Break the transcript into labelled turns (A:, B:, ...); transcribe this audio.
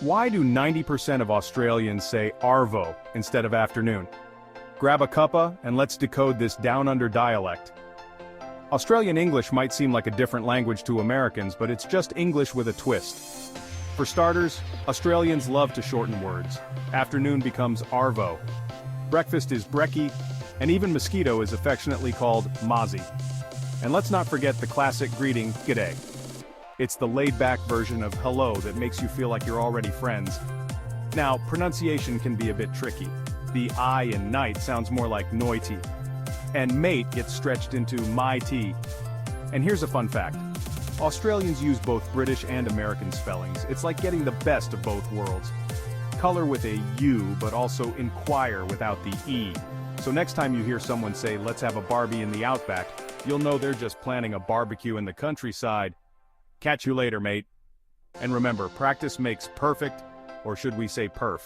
A: Why do 90% of Australians say arvo instead of afternoon? Grab a cuppa and let's decode this down-under dialect. Australian English might seem like a different language to Americans, but it's just English with a twist. For starters, Australians love to shorten words. Afternoon becomes arvo. Breakfast is brekkie, and even mosquito is affectionately called mozzie. And let's not forget the classic greeting, g'day. It's the laid-back version of hello that makes you feel like you're already friends. Now, pronunciation can be a bit tricky. The I in night sounds more like noity, and mate gets stretched into my tea. And here's a fun fact. Australians use both British and American spellings. It's like getting the best of both worlds. Color with a U, but also inquire without the E. So next time you hear someone say, let's have a Barbie in the outback, you'll know they're just planning a barbecue in the countryside. Catch you later, mate. And remember, practice makes perfect, or should we say perf.